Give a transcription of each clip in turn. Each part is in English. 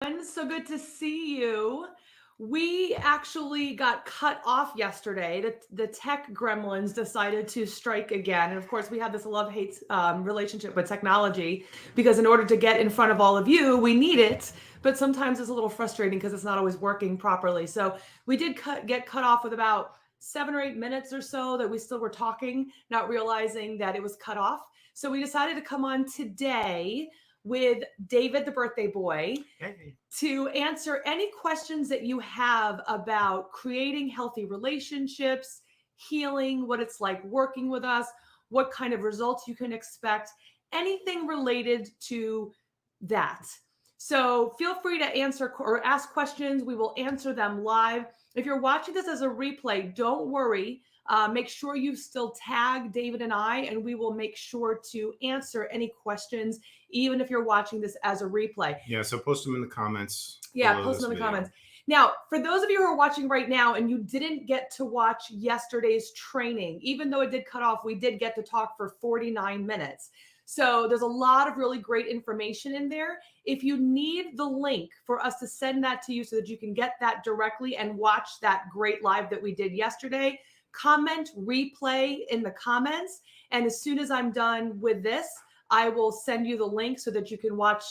So good to see you. We actually got cut off yesterday. The tech gremlins decided to strike again. And of course, we have this love hate relationship with technology because in order to get in front of all of you, we need it. But sometimes it's a little frustrating because it's not always working properly. So we did get cut off with about 7 or 8 minutes or so that we still were talking, not realizing that it was cut off. So we decided to come on today with David, the birthday boy, Hey. to answer any questions that you have about creating healthy relationships, healing, what it's like working with us, what kind of results you can expect, anything related to that. So feel free to answer or ask questions. We will answer them live. If you're watching this as a replay, don't worry. Make sure you still tag David and I, and we will make sure to answer any questions, even if you're watching this as a replay. Yeah, so post them in the comments. Yeah, post them in the comments. Now, for those of you who are watching right now and you didn't get to watch yesterday's training, even though it did cut off, we did get to talk for 49 minutes. So there's a lot of really great information in there. If you need the link for us to send that to you so that you can get that directly and watch that great live that we did yesterday, comment replay in the comments. And as soon as I'm done with this, I will send you the link so that you can watch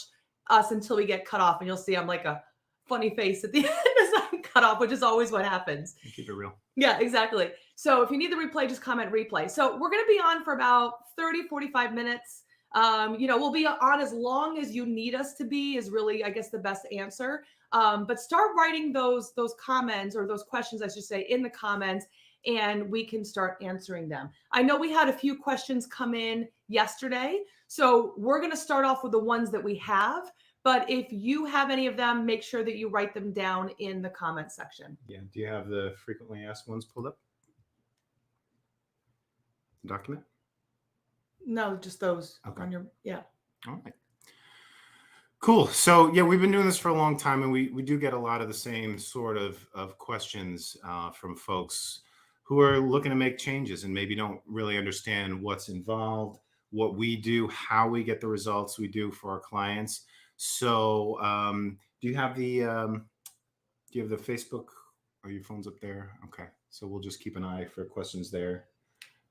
us until we get cut off. And you'll see I'm like a funny face at the end as I'm cut off, which is always what happens. You keep it real. Yeah, exactly. So if you need the replay, just comment replay. So we're going to be on for about 30, 45 minutes. We'll be on as long as you need us to be is really, I guess, the best answer. But start writing those comments or those questions, I should say, in the comments, and we can start answering them. I know we had a few questions come in yesterday, so we're going to start off with the ones that we have. But if you have any of them, make sure that you write them down in the comment section. Yeah. Do you have the frequently asked ones pulled up? The document? No, just those Okay. on your, yeah. All right. Cool. So yeah, we've been doing this for a long time, and we do get a lot of the same sort of questions from folks who are looking to make changes and maybe don't really understand what's involved, what we do, how we get the results we do for our clients. So do you have the Facebook? Are your phones up there? Okay. So we'll just keep an eye for questions there.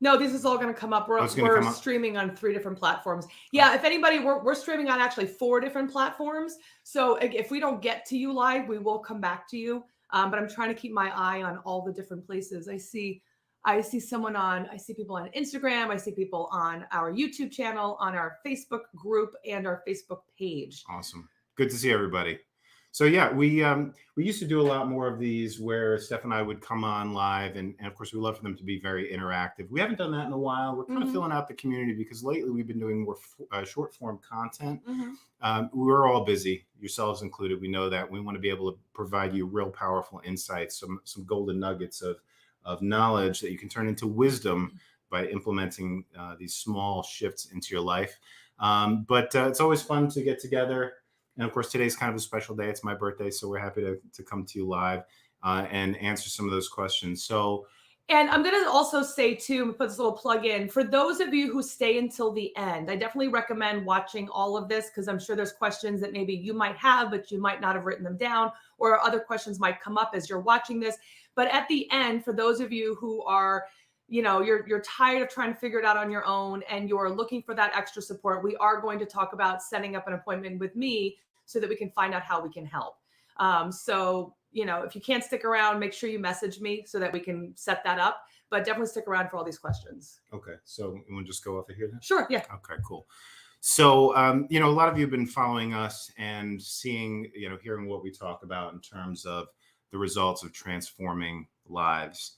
No, this is all going to come up. We're streaming on 3 different platforms. Yeah, if anybody, we're streaming on actually 4 different platforms. So if we don't get to you live, we will come back to you. But I'm trying to keep my eye on all the different places. I see people on Instagram. I see people on our YouTube channel, on our Facebook group, and our Facebook page. Awesome. Good to see everybody. So yeah, we used to do a lot more of these where Steph and I would come on live, and of course we love for them to be very interactive. We haven't done that in a while. We're kind of filling out the community because lately we've been doing more short form content. We're all busy, yourselves included. We know that we want to be able to provide you real powerful insights, some golden nuggets of knowledge that you can turn into wisdom by implementing these small shifts into your life. But it's always fun to get together. And of course, today's kind of a special day. It's my birthday, so we're happy to come to you live and answer some of those questions. And I'm going to also say, too, put this little plug in, for those of you who stay until the end, I definitely recommend watching all of this because I'm sure there's questions that maybe you might have, but you might not have written them down, or other questions might come up as you're watching this. But at the end, for those of you who are, you're tired of trying to figure it out on your own and you're looking for that extra support, we are going to talk about setting up an appointment with me so that we can find out how we can help. If you can't stick around, make sure you message me so that we can set that up. But definitely stick around for all these questions. Okay. So you want to just go off of here then? Sure. Yeah. Okay, cool. So, a lot of you have been following us and seeing, hearing what we talk about in terms of the results of transforming lives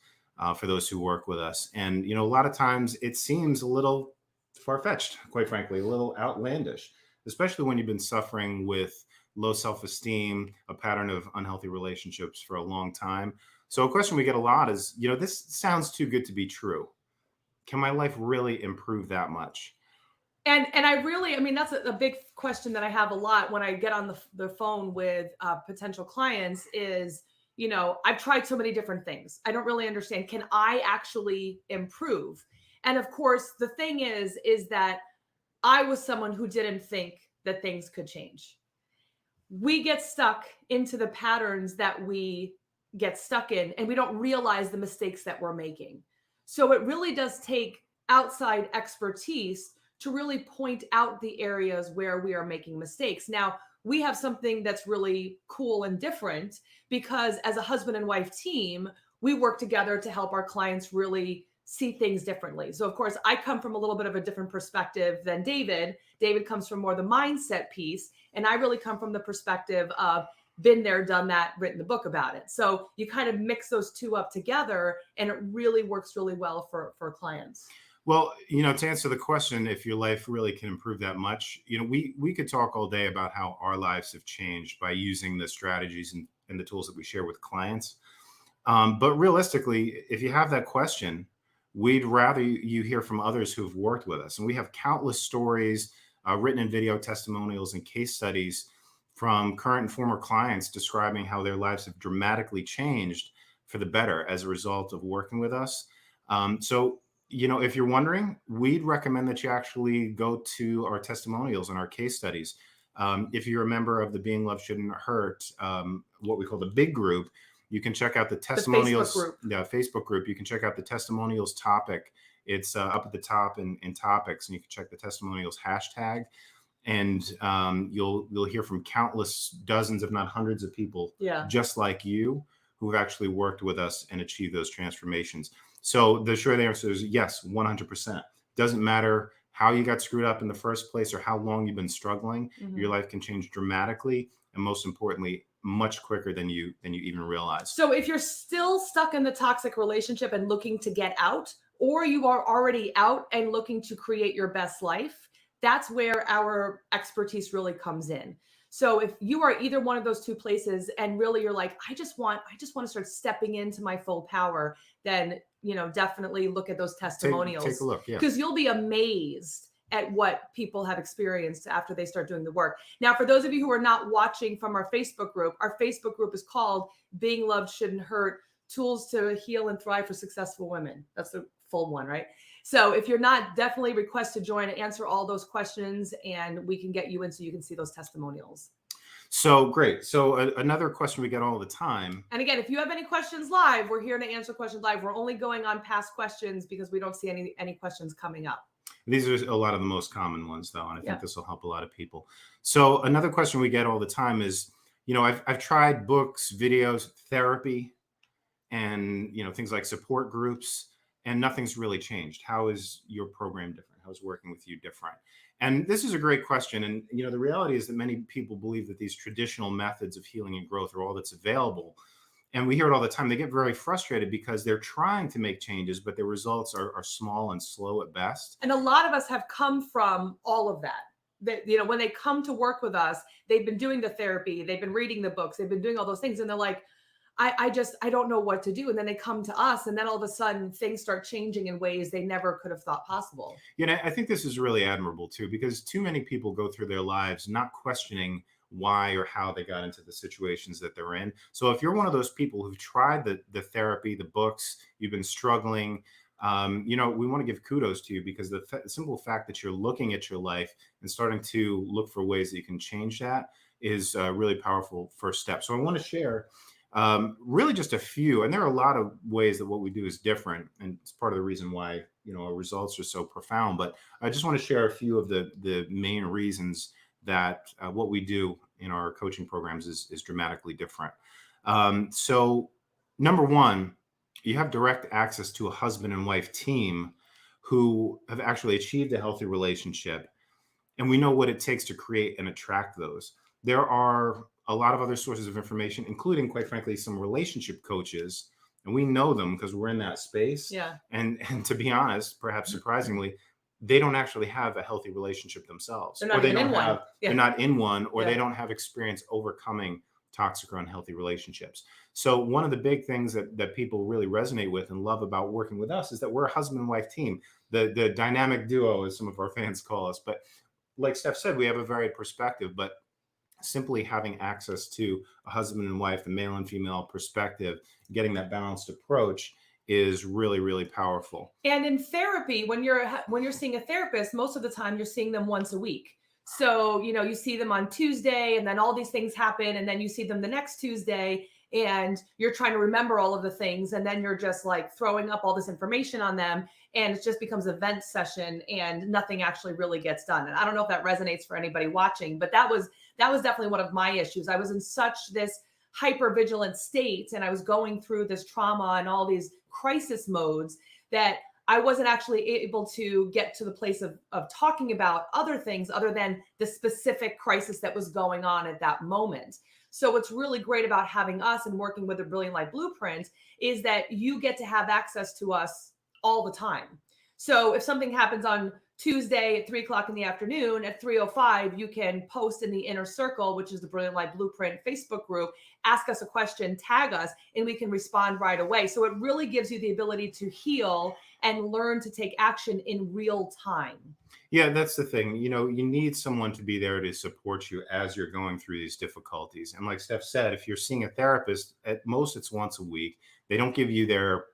for those who work with us. And, a lot of times it seems a little far-fetched, quite frankly, a little outlandish, especially when you've been suffering with low self-esteem, a pattern of unhealthy relationships for a long time. So a question we get a lot is, this sounds too good to be true. Can my life really improve that much? And that's a big question that I have a lot when I get on the phone with potential clients is, I've tried so many different things. I don't really understand. Can I actually improve? And of course, the thing is that I was someone who didn't think that things could change. we get stuck into the patterns that we get stuck in, and we don't realize the mistakes that we're making. So it really does take outside expertise to really point out the areas where we are making mistakes. Now, we have something that's really cool and different because as a husband and wife team, we work together to help our clients really see things differently. So, of course, I come from a little bit of a different perspective than David. David comes from more the mindset piece, and I really come from the perspective of been there, done that, written the book about it. So you kind of mix those two up together, and it really works really well for clients. Well, to answer the question, if your life really can improve that much, we could talk all day about how our lives have changed by using the strategies and the tools that we share with clients. But realistically, if you have that question, we'd rather you hear from others who've worked with us. And we have countless stories, written in video testimonials and case studies from current and former clients describing how their lives have dramatically changed for the better as a result of working with us. So, if you're wondering, we'd recommend that you actually go to our testimonials and our case studies. If you're a member of the Being Loved Shouldn't Hurt, what we call the big group, you can check out the testimonials. Facebook group. You can check out the testimonials topic. It's up at the top in topics, and you can check the testimonials hashtag. And you'll hear from countless dozens, if not hundreds of people, just like you, who have actually worked with us and achieved those transformations. So the short answer is yes, 100%. Doesn't matter how you got screwed up in the first place or how long you've been struggling. Your life can change dramatically, and most importantly, much quicker than you even realize. So if you're still stuck in the toxic relationship and looking to get out, or you are already out and looking to create your best life, that's where our expertise really comes in. So if you are either one of those two places and really you're like, I just want to start stepping into my full power, then, definitely look at those testimonials. Take a look, yeah. Because you'll be amazed at what people have experienced after they start doing the work. Now, for those of you who are not watching from our Facebook group is called Being Loved Shouldn't Hurt, Tools to Heal and Thrive for Successful Women. That's the full one, right? So if you're not, definitely request to join and answer all those questions, and we can get you in so you can see those testimonials. So great. So another question we get all the time. And again, if you have any questions live, we're here to answer questions live. We're only going on past questions because we don't see any questions coming up. These are a lot of the most common ones, though, and I think this will help a lot of people. So another question we get all the time is, I've tried books, videos, therapy, and things like support groups, and nothing's really changed. How is your program different? How is working with you different? And this is a great question. And the reality is that many people believe that these traditional methods of healing and growth are all that's available. And we hear it all the time. They get very frustrated because they're trying to make changes, but their results are small and slow at best. And a lot of us have come from all of that. When they come to work with us, they've been doing the therapy, they've been reading the books, they've been doing all those things. And they're like, I don't know what to do. And then they come to us, and then all of a sudden things start changing in ways they never could have thought possible. I think this is really admirable too, because too many people go through their lives not questioning why or how they got into the situations that they're in. So if you're one of those people who've tried the therapy, the books, you've been struggling, we want to give kudos to you, because the simple fact that you're looking at your life and starting to look for ways that you can change that is a really powerful first step. So I want to share really just a few, and there are a lot of ways that what we do is different, and it's part of the reason why our results are so profound. But I just want to share a few of the main reasons that what we do in our coaching programs is dramatically different. So number one, you have direct access to a husband and wife team who have actually achieved a healthy relationship, and we know what it takes to create and attract those. There are a lot of other sources of information, including, quite frankly, some relationship coaches, and we know them because we're in that space. Yeah. And to be honest, perhaps surprisingly, they don't actually have a healthy relationship themselves. They're not even in one. They're not in one, or they don't have experience overcoming toxic or unhealthy relationships. So one of the big things that people really resonate with and love about working with us is that we're a husband and wife team, the dynamic duo, as some of our fans call us. But like Steph said, we have a varied perspective, but simply having access to a husband and wife, the male and female perspective, getting that balanced approach is really, really powerful. And in therapy, when you're seeing a therapist, most of the time you're seeing them once a week. So, you see them on Tuesday and then all these things happen. And then you see them the next Tuesday and you're trying to remember all of the things. And then you're just like throwing up all this information on them. And it just becomes a vent session and nothing actually really gets done. And I don't know if that resonates for anybody watching, but that was definitely one of my issues. I was in such this hyper vigilant state and I was going through this trauma and all these crisis modes that I wasn't actually able to get to the place of talking about other things other than the specific crisis that was going on at that moment. So what's really great about having us and working with the Brilliant Life Blueprint is that you get to have access to us all the time. So if something happens on Tuesday at 3 o'clock in the afternoon, at 3:05, you can post in the inner circle, which is the Brilliant Life Blueprint Facebook group, ask us a question, tag us, and we can respond right away. So it really gives you the ability to heal and learn to take action in real time. Yeah, that's the thing. You need someone to be there to support you as you're going through these difficulties. And like Steph said, if you're seeing a therapist, at most it's once a week. They don't give you their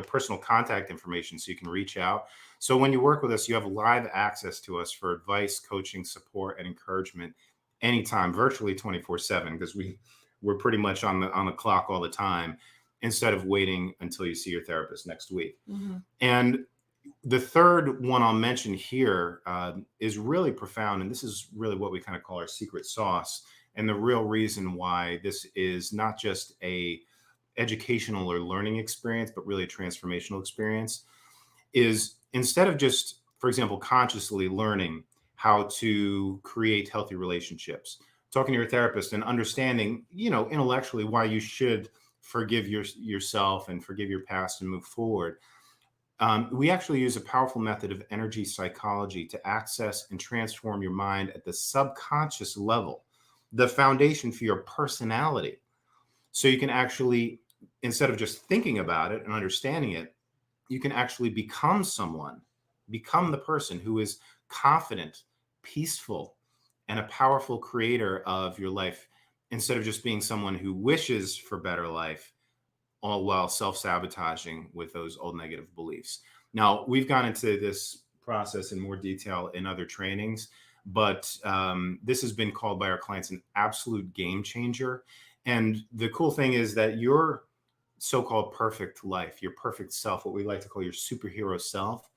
personal contact information so you can reach out. So when you work with us, you have live access to us for advice, coaching, support, and encouragement anytime, virtually 24/7, because we're pretty much on the clock all the time, instead of waiting until you see your therapist next week. Mm-hmm. And the third one I'll mention here is really profound. And this is really what we kind of call our secret sauce. And the real reason why this is not just a educational or learning experience, but really a transformational experience, is instead of just, for example, consciously learning how to create healthy relationships, talking to your therapist and understanding, intellectually why you should forgive yourself and forgive your past and move forward. We actually use a powerful method of energy psychology to access and transform your mind at the subconscious level, the foundation for your personality. So you can actually, instead of just thinking about it and understanding it, you can actually become the person who is confident, peaceful, and a powerful creator of your life, instead of just being someone who wishes for better life, all while self-sabotaging with those old negative beliefs. Now, we've gone into this process in more detail in other trainings, but this has been called by our clients an absolute game changer. And the cool thing is that your so-called perfect life, your perfect self, what we like to call your superhero self,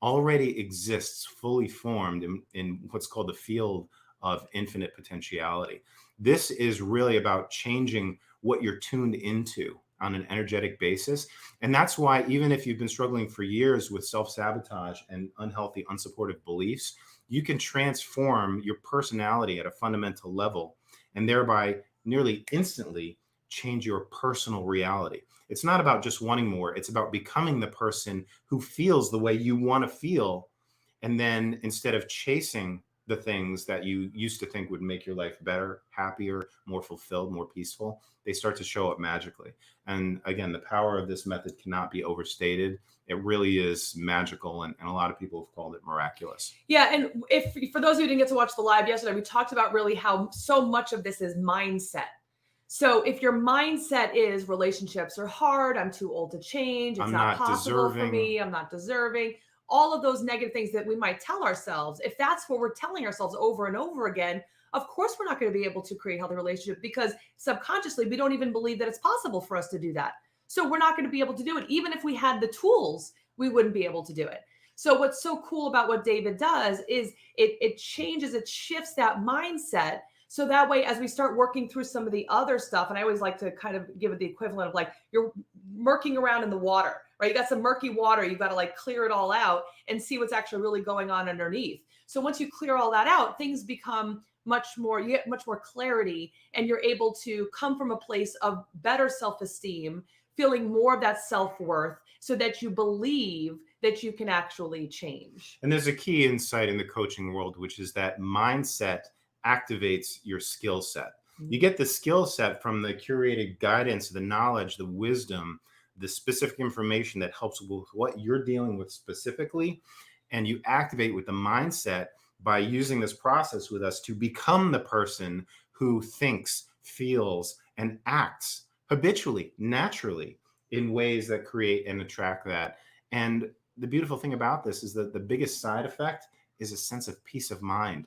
already exists fully formed in what's called the field of infinite potentiality. This is really about changing what you're tuned into on an energetic basis. And that's why, even if you've been struggling for years with self-sabotage and unhealthy, unsupportive beliefs, you can transform your personality at a fundamental level and thereby nearly instantly change your personal reality. It's not about just wanting more. It's about becoming the person who feels the way you want to feel. And then instead of chasing the things that you used to think would make your life better, happier, more fulfilled, more peaceful, they start to show up magically. And again, the power of this method cannot be overstated. It really is magical. And a lot of people have called it miraculous. Yeah. And if for those of you who didn't get to watch the live yesterday, we talked about really how so much of this is mindset. So if your mindset is relationships are hard, I'm too old to change, it's I'm not not possible for deserving. me, I'm not deserving, all of those negative things that we might tell ourselves, if that's what we're telling ourselves over and over again, of course we're not going to be able to create healthy relationship because subconsciously we don't even believe that it's possible for us to do that. So we're not going to be able to do it. Even if we had the tools, we wouldn't be able to do it. So what's so cool about what David does is it changes, it shifts that mindset. So that way, as we start working through some of the other stuff, and I always like to kind of give it the equivalent of like you're murking around in the water, right? You got some murky water. You've got to like clear it all out and see what's actually really going on underneath. So once you clear all that out, things become much more, you get much more clarity and you're able to come from a place of better self-esteem, feeling more of that self-worth so that you believe that you can actually change. And there's a key insight in the coaching world, which is that mindset activates your skill set. You get the skill set from the curated guidance, the knowledge, the wisdom, the specific information that helps with what you're dealing with specifically. And you activate with the mindset by using this process with us to become the person who thinks, feels, and acts habitually, naturally, in ways that create and attract that. And the beautiful thing about this is that the biggest side effect is a sense of peace of mind.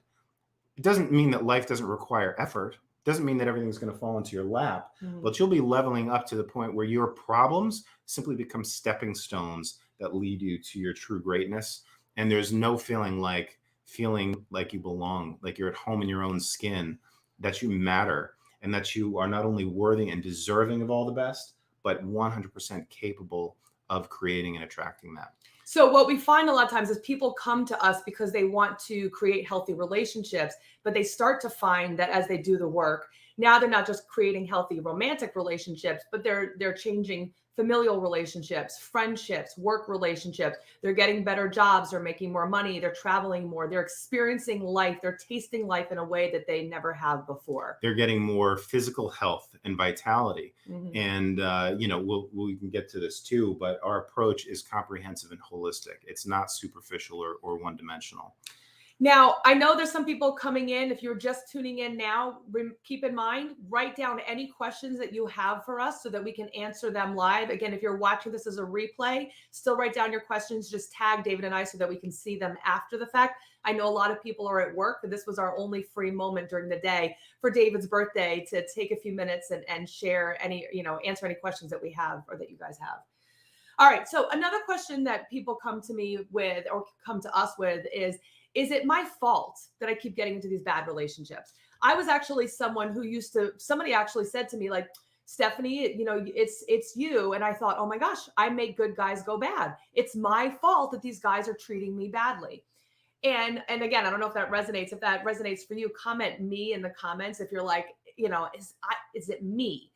It doesn't mean that life doesn't require effort. It doesn't mean that everything's going to fall into your lap, Mhm. but you'll be leveling up to the point where your problems simply become stepping stones that lead you to your true greatness. And there's no feeling like you belong, like you're at home in your own skin, that you matter, and that you are not only worthy and deserving of all the best, but 100% capable of creating and attracting that. So what we find a lot of times is people come to us because they want to create healthy relationships, but they start to find that as they do the work, now they're not just creating healthy romantic relationships, but they're changing familial relationships, friendships, work relationships. They're getting better jobs, they're making more money, they're traveling more, they're experiencing life, they're tasting life in a way that they never have before. They're getting more physical health and vitality. Mhm. And we can get to this too, but our approach is comprehensive and holistic. It's not superficial or one dimensional. Now, I know there's some people coming in. If you're just tuning in now, keep in mind, write down any questions that you have for us so that we can answer them live. Again, if you're watching this as a replay, still write down your questions. Just tag David and I so that we can see them after the fact. I know a lot of people are at work, but this was our only free moment during the day for David's birthday to take a few minutes and share any, answer any questions that we have or that you guys have. All right. So another question that people come to me with or come to us with is it my fault that I keep getting into these bad relationships? I was actually someone who somebody actually said to me, like, Stephanie, it's you. And I thought, oh my gosh, I make good guys go bad. It's my fault that these guys are treating me badly. And again, I don't know if that resonates. If that resonates for you, comment me in the comments. If you're like, is it me?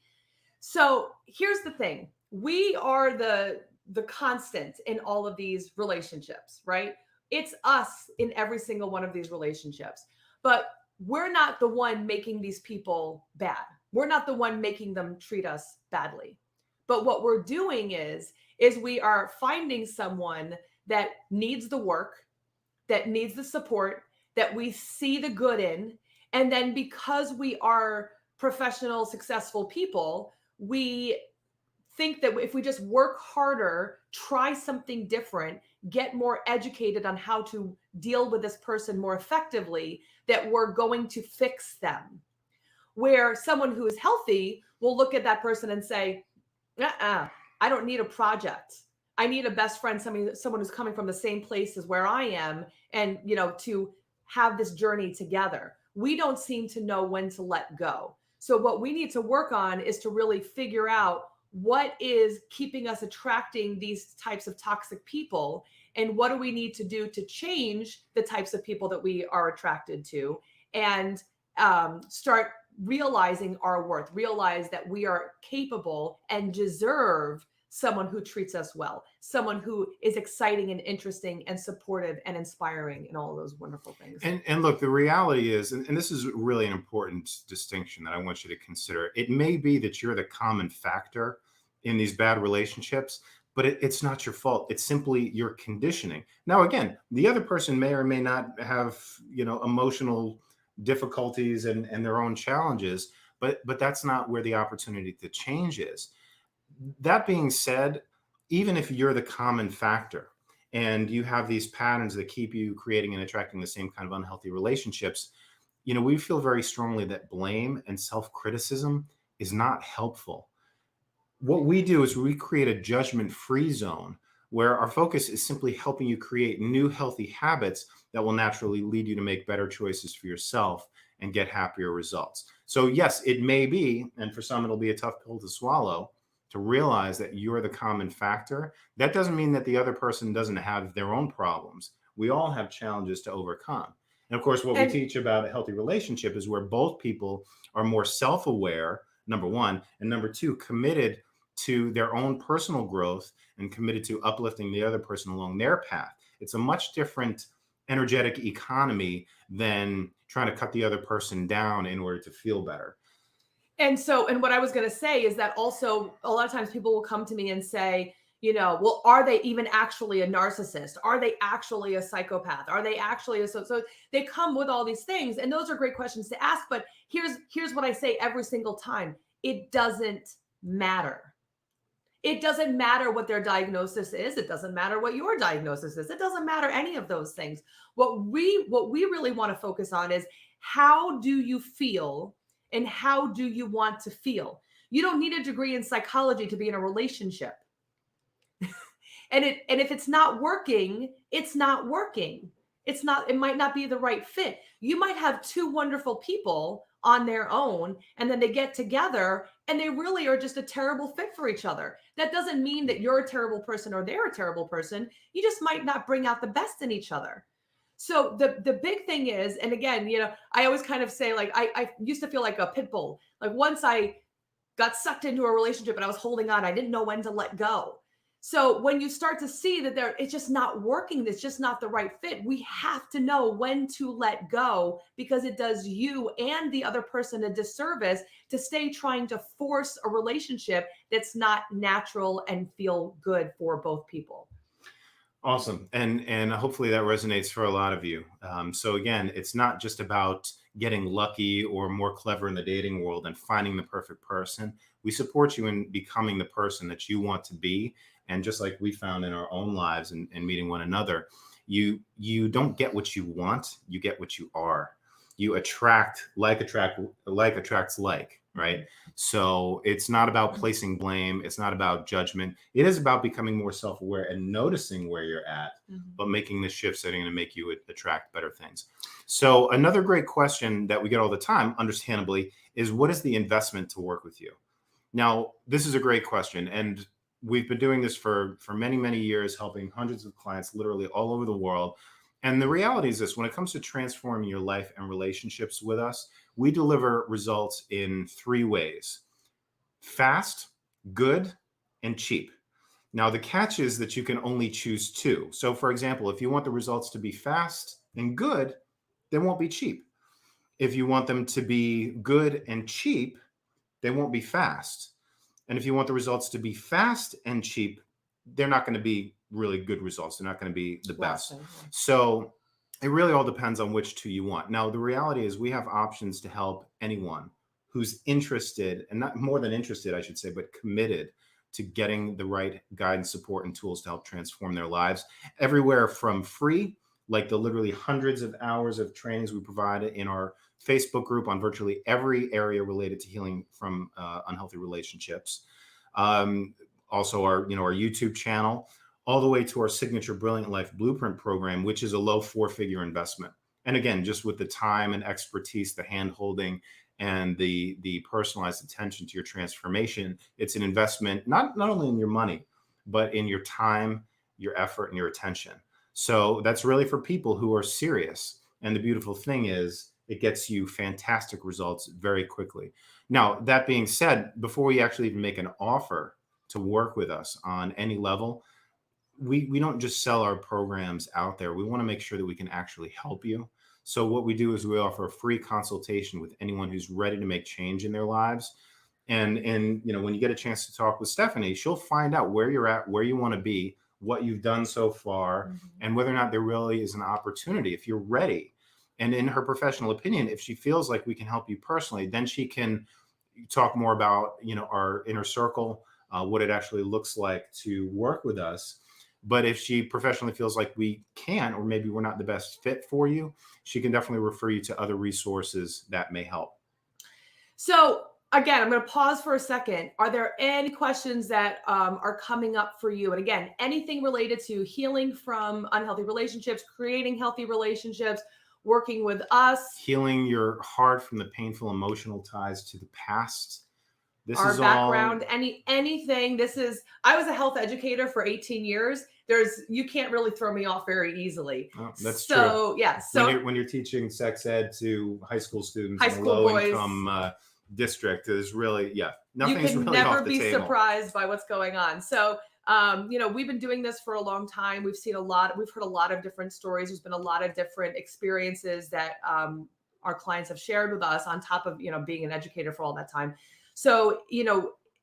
So here's the thing. We are the constant in all of these relationships, right? It's us in every single one of these relationships. But we're not the one making these people bad. We're not the one making them treat us badly. But what we're doing is we are finding someone that needs the work, that needs the support, that we see the good in. And then because we are professional, successful people, we think that if we just work harder, try something different, get more educated on how to deal with this person more effectively, that we're going to fix them. Where someone who is healthy will look at that person and say, I don't need a project. I need a best friend, someone who's coming from the same place as where I am, and to have this journey together. We don't seem to know when to let go. So what we need to work on is to really figure out what is keeping us attracting these types of toxic people, and what do we need to do to change the types of people that we are attracted to, and start realizing our worth, realize that we are capable and deserve someone who treats us well, someone who is exciting and interesting and supportive and inspiring and all of those wonderful things. And look, the reality is, and this is really an important distinction that I want you to consider. It may be that you're the common factor in these bad relationships, but it's not your fault. It's simply your conditioning. Now, again, the other person may or may not have, emotional difficulties and their own challenges, but that's not where the opportunity to change is. That being said, even if you're the common factor and you have these patterns that keep you creating and attracting the same kind of unhealthy relationships, we feel very strongly that blame and self-criticism is not helpful. What we do is we create a judgment-free zone where our focus is simply helping you create new healthy habits that will naturally lead you to make better choices for yourself and get happier results. So yes, it may be, and for some it'll be a tough pill to swallow, to realize that you're the common factor. That doesn't mean that the other person doesn't have their own problems. We all have challenges to overcome. And of course, what we teach about a healthy relationship is where both people are more self-aware, number one, and number two, committed to their own personal growth and committed to uplifting the other person along their path. It's a much different energetic economy than trying to cut the other person down in order to feel better. And what I was going to say is that also a lot of times people will come to me and say, well, are they even actually a narcissist? Are they actually a psychopath? Are they actually so they come with all these things, and those are great questions to ask. But here's what I say every single time. It doesn't matter. It doesn't matter what their diagnosis is. It doesn't matter what your diagnosis is. It doesn't matter any of those things. What we really want to focus on is How do you feel and how do you want to feel? You don't need a degree in psychology to be in a relationship. And if it's not working, it's not working. It might not be the right fit. You might have two wonderful people on their own, and then they get together and they really are just a terrible fit for each other. That doesn't mean that you're a terrible person or they're a terrible person. You just might not bring out the best in each other. So the big thing is, and again, I always kind of say, like, I used to feel like a pit bull. Like, once I got sucked into a relationship and I was holding on, I didn't know when to let go. So when you start to see that it's just not working, it's just not the right fit, we have to know when to let go, because it does you and the other person a disservice to stay trying to force a relationship that's not natural and feel good for both people. Awesome. And hopefully that resonates for a lot of you. So again, it's not just about getting lucky or more clever in the dating world and finding the perfect person. We support you in becoming the person that you want to be. And just like we found in our own lives and meeting one another, you don't get what you want, you get what you are. You attracts like, right? So it's not about placing blame. It's not about judgment. It is about becoming more self-aware and noticing where you're at, but making the shifts that are going to make you attract better things. So another great question that we get all the time, understandably, is what is the investment to work with you? Now, this is a great question. And we've been doing this for many, many years, helping hundreds of clients literally all over the world. And the reality is this: when it comes to transforming your life and relationships with us, we deliver results in three ways: fast, good, and cheap. Now, the catch is that you can only choose two. So, for example, if you want the results to be fast and good, they won't be cheap. If you want them to be good and cheap, they won't be fast. And if you want the results to be fast and cheap, they're not going to be really good results. They're not going to be the best. So it really all depends on which two you want. Now, the reality is we have options to help anyone who's interested, and not more than interested, I should say, but committed to getting the right guidance, support, and tools to help transform their lives. Everywhere from free, like the literally hundreds of hours of trainings we provide in our Facebook group on virtually every area related to healing from unhealthy relationships. Also our YouTube channel, all the way to our signature Brilliant Life Blueprint program, which is a low 4-figure investment. And again, just with the time and expertise, the hand holding, and the personalized attention to your transformation, it's an investment not only in your money, but in your time, your effort, and your attention. So that's really for people who are serious. And the beautiful thing is it gets you fantastic results very quickly. Now, that being said, before we actually even make an offer to work with us on any level, we don't just sell our programs out there. We want to make sure that we can actually help you. So what we do is we offer a free consultation with anyone who's ready to make change in their lives. And when you get a chance to talk with Stephanie, she'll find out where you're at, where you want to be, what you've done so far, and whether or not there really is an opportunity if you're ready. And in her professional opinion, if she feels like we can help you personally, then she can talk more about our inner circle, what it actually looks like to work with us. But if she professionally feels like we can, or maybe we're not the best fit for you, she can definitely refer you to other resources that may help. So again, I'm going to pause for a second. Are there any questions that are coming up for you? And again, anything related to healing from unhealthy relationships, creating healthy relationships, working with us, healing your heart from the painful emotional ties to the past. Our background, anything. I was a health educator for 18 years. You can't really throw me off very easily. Oh, that's true. Yeah. So when you're teaching sex ed to high school students in a low income district, is really, nothing's you can really never off the be table. surprised by what's going on. So we've been doing this for a long time. We've heard a lot of different stories. There's been a lot of different experiences that our clients have shared with us on top of being an educator for all that time. So,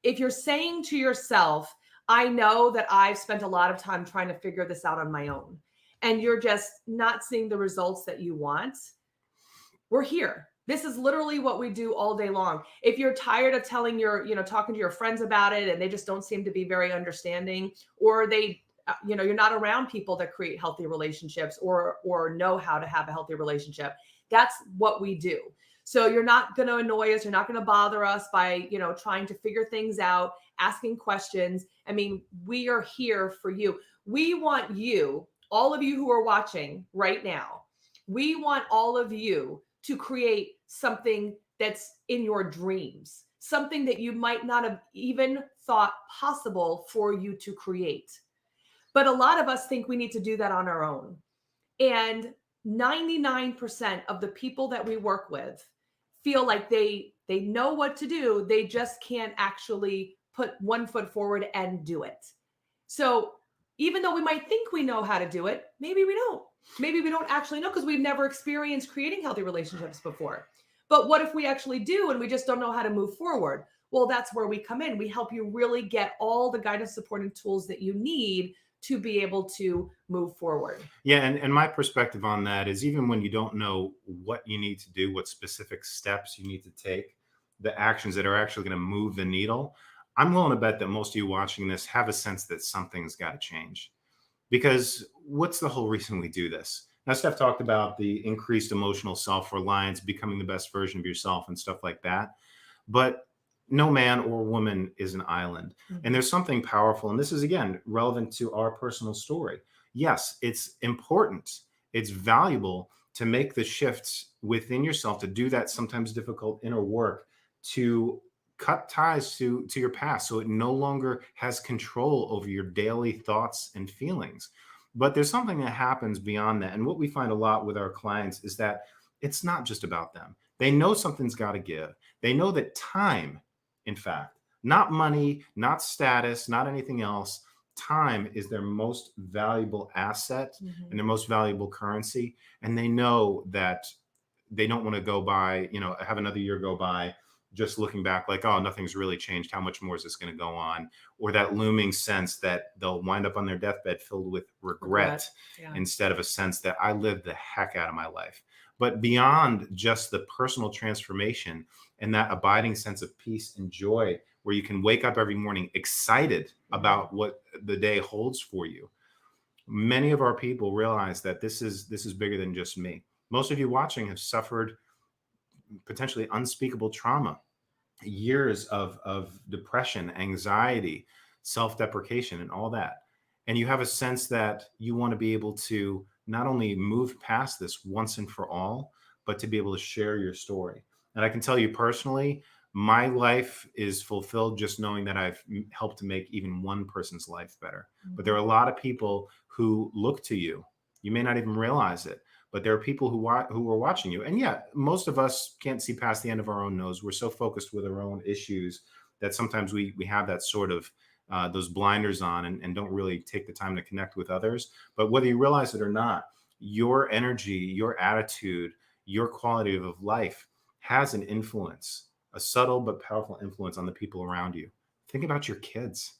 if you're saying to yourself, I know that I've spent a lot of time trying to figure this out on my own, and you're just not seeing the results that you want, we're here. This is literally what we do all day long. If you're tired of talking to your friends about it and they just don't seem to be very understanding, or you're not around people that create healthy relationships or know how to have a healthy relationship, That's what we do. So you're not going to annoy us. You're not going to bother us by, trying to figure things out, asking questions. I mean, we are here for you. We want you, all of you who are watching right now, we want all of you to create something that's in your dreams, something that you might not have even thought possible for you to create. But a lot of us think we need to do that on our own. And 99% of the people that we work with feel like they know what to do. They just can't actually put one foot forward and do it. So even though we might think we know how to do it, maybe we don't. Maybe we don't actually know because we've never experienced creating healthy relationships before. But what if we actually do and we just don't know how to move forward? Well, that's where we come in. We help you really get all the guidance, support, and tools that you need to be able to move forward. Yeah, and my perspective on that is even when you don't know what you need to do, what specific steps you need to take, the actions that are actually going to move the needle, I'm willing to bet that most of you watching this have a sense that something's got to change. Because what's the whole reason we do this? Now, Steph talked about the increased emotional self-reliance, becoming the best version of yourself and stuff like that. But no man or woman is an island. And there's something powerful. And this is, again, relevant to our personal story. Yes, it's important. It's valuable to make the shifts within yourself, to do that sometimes difficult inner work, to cut ties to your past so it no longer has control over your daily thoughts and feelings. But there's something that happens beyond that. And what we find a lot with our clients is that it's not just about them. They know something's got to give. They know that time, in fact, not money, not status, not anything else, time is their most valuable asset and their most valuable currency. And they know that they don't want to go by, have another year go by just looking back like, oh, nothing's really changed. How much more is this going to go on? Or that looming sense that they'll wind up on their deathbed filled with regret. Instead of a sense that I lived the heck out of my life. But beyond just the personal transformation and that abiding sense of peace and joy, where you can wake up every morning excited about what the day holds for you, many of our people realize that this is bigger than just me. Most of you watching have suffered potentially unspeakable trauma, years of depression, anxiety, self-deprecation, and all that. And you have a sense that you want to be able to not only move past this once and for all, but to be able to share your story. And I can tell you personally, my life is fulfilled just knowing that I've helped to make even one person's life better. But there are a lot of people who look to you. You may not even realize it, but there are people who are watching you. And yeah, most of us can't see past the end of our own nose. We're so focused with our own issues that sometimes we have that sort of those blinders on and don't really take the time to connect with others. But whether you realize it or not, your energy, your attitude, your quality of life has an influence, a subtle but powerful influence on the people around you. Think about your kids.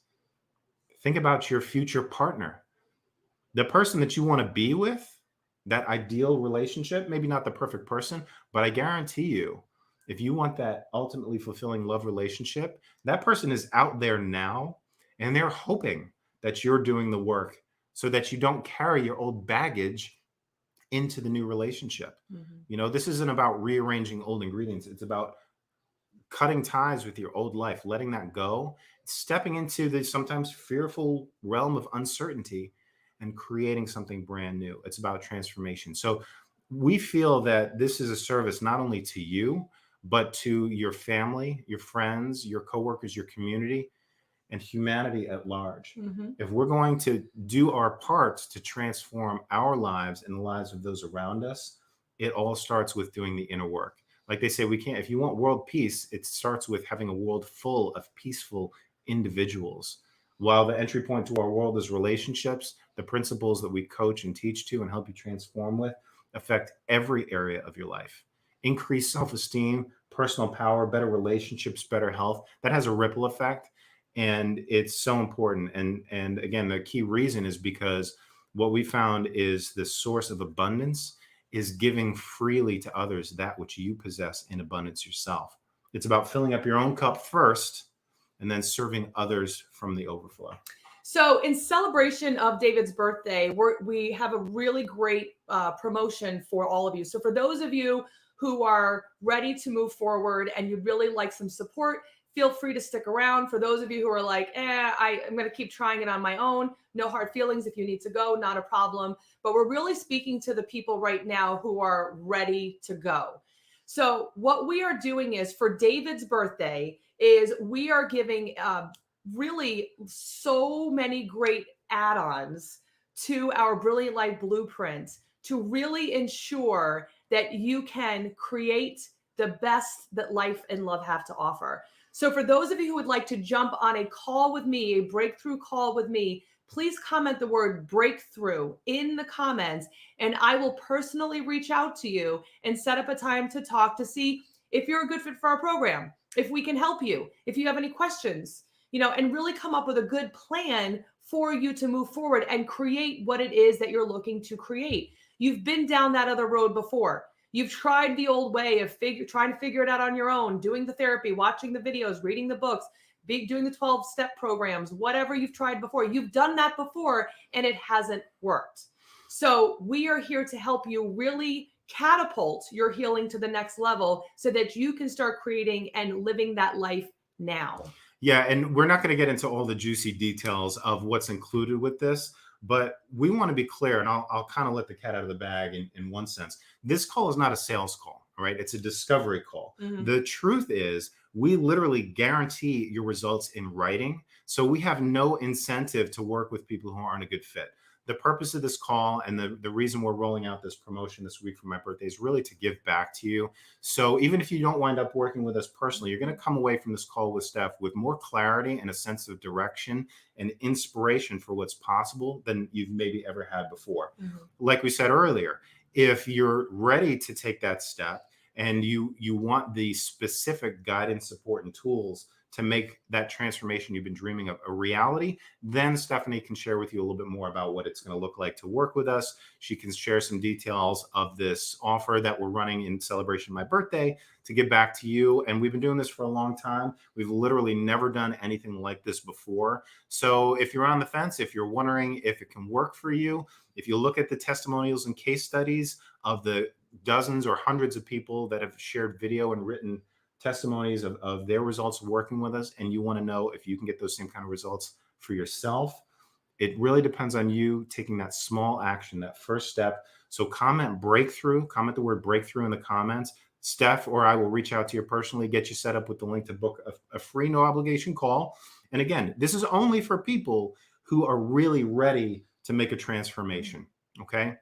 Think about your future partner. The person that you want to be with, that ideal relationship, maybe not the perfect person, but I guarantee you, if you want that ultimately fulfilling love relationship, that person is out there now and they're hoping that you're doing the work so that you don't carry your old baggage into the new relationship. This isn't about rearranging old ingredients. It's about cutting ties with your old life, letting that go, stepping into the sometimes fearful realm of uncertainty and creating something brand new. It's about transformation. So we feel that this is a service not only to you, but to your family, your friends, your coworkers, your community, and humanity at large. If we're going to do our part to transform our lives and the lives of those around us, it all starts with doing the inner work. Like they say, if you want world peace, it starts with having a world full of peaceful individuals. While the entry point to our world is relationships, the principles that we coach and teach to and help you transform with affect every area of your life. Increased self-esteem, personal power, better relationships, better health. That has a ripple effect. And it's so important. And again, the key reason is because what we found is the source of abundance is giving freely to others that which you possess in abundance yourself. It's about filling up your own cup first and then serving others from the overflow. So in celebration of David's birthday, we have a really great promotion for all of you. So for those of you who are ready to move forward and you'd really like some support, feel free to stick around. For those of you who are like, I'm going to keep trying it on my own, no hard feelings. If you need to go, not a problem. But we're really speaking to the people right now who are ready to go. So what we are doing is for David's birthday is we are giving really so many great add-ons to our Brilliant Life Blueprint to really ensure that you can create the best that life and love have to offer. So for those of you who would like to jump on a call with me, a breakthrough call with me, please comment the word breakthrough in the comments, and I will personally reach out to you and set up a time to talk to see if you're a good fit for our program, if we can help you, if you have any questions, and really come up with a good plan for you to move forward and create what it is that you're looking to create. You've been down that other road before. You've tried the old way of trying to figure it out on your own, doing the therapy, watching the videos, reading the books, doing the 12-step programs, whatever you've tried before. You've done that before and it hasn't worked. So we are here to help you really catapult your healing to the next level so that you can start creating and living that life now. Yeah, and we're not going to get into all the juicy details of what's included with this, but we want to be clear, and I'll kind of let the cat out of the bag in one sense. This call is not a sales call, right? It's a discovery call. Mm-hmm. The truth is, we literally guarantee your results in writing. So we have no incentive to work with people who aren't a good fit. The purpose of this call and the reason we're rolling out this promotion this week for my birthday is really to give back to you. So even if you don't wind up working with us personally, you're going to come away from this call with Steph with more clarity and a sense of direction and inspiration for what's possible than you've maybe ever had before. Mm-hmm. Like we said earlier, if you're ready to take that step and you want the specific guidance, support, and tools to make that transformation you've been dreaming of a reality, then Stephanie can share with you a little bit more about what it's going to look like to work with us. She can share some details of this offer that we're running in celebration of my birthday to give back to you. And we've been doing this for a long time. We've literally never done anything like this before. So if you're on the fence, if you're wondering if it can work for you, if you look at the testimonials and case studies of the dozens or hundreds of people that have shared video and written testimonies of their results working with us, and you want to know if you can get those same kind of results for yourself, it really depends on you taking that small action, that first step. So comment the word breakthrough in the comments. Steph or I will reach out to you personally, get you set up with the link to book a free, no obligation call. And again, this is only for people who are really ready to make a transformation. Okay.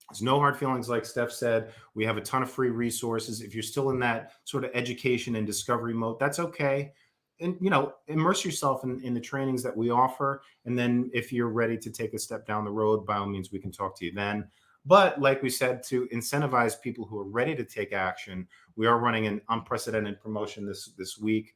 There's no hard feelings, like Steph said. We have a ton of free resources. If you're still in that sort of education and discovery mode, that's okay. And, immerse yourself in the trainings that we offer. And then if you're ready to take a step down the road, by all means, we can talk to you then. But like we said, to incentivize people who are ready to take action, we are running an unprecedented promotion this week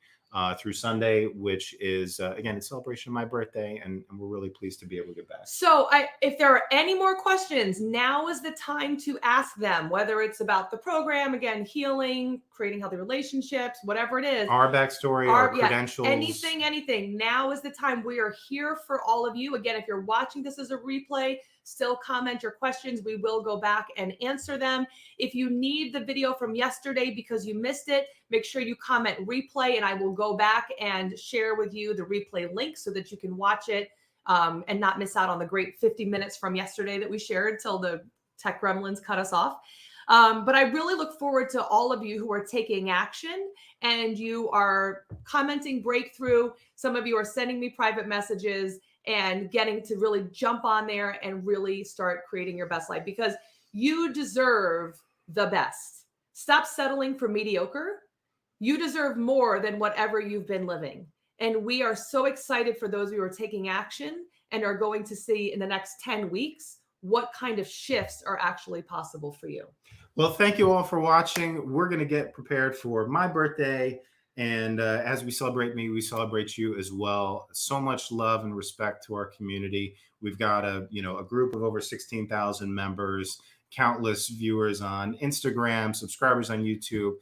through Sunday, which is, again, in celebration of my birthday, and we're really pleased to be able to get back. So if there are any more questions, now is the time to ask them, whether it's about the program, again, healing, creating healthy relationships, whatever it is. Our backstory, our credentials. Anything. Now is the time. We are here for all of you. Again, if you're watching this as a replay, still comment your questions. We will go back and answer them. If you need the video from yesterday because you missed it, make sure you comment replay, and I will go back and share with you the replay link so that you can watch it and not miss out on the great 50 minutes from yesterday that we shared till the tech gremlins cut us off. But I really look forward to all of you who are taking action and you are commenting breakthrough. Some of you are sending me private messages and getting to really jump on there and really start creating your best life, because you deserve the best. Stop settling for mediocre. You deserve more than whatever you've been living. And we are so excited for those of you who are taking action and are going to see in the next 10 weeks what kind of shifts are actually possible for you. Well, thank you all for watching. We're going to get prepared for my birthday. And as we celebrate me, we celebrate you as well. So much love and respect to our community. We've got a group of over 16,000 members, countless viewers on Instagram, subscribers on YouTube.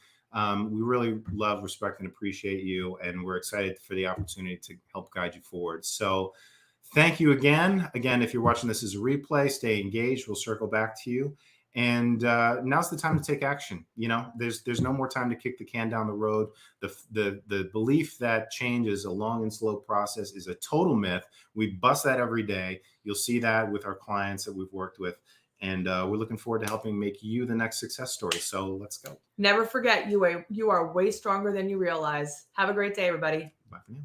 We really love, respect, and appreciate you. And we're excited for the opportunity to help guide you forward. So Thank you again. Again, if you're watching this as a replay, stay engaged. We'll circle back to you. And now's the time to take action. You know, there's no more time to kick the can down the road. The belief that change is a long and slow process is a total myth. We bust that every day. You'll see that with our clients that we've worked with. And we're looking forward to helping make you the next success story. So let's go. Never forget, you are way stronger than you realize. Have a great day, everybody. Bye for now.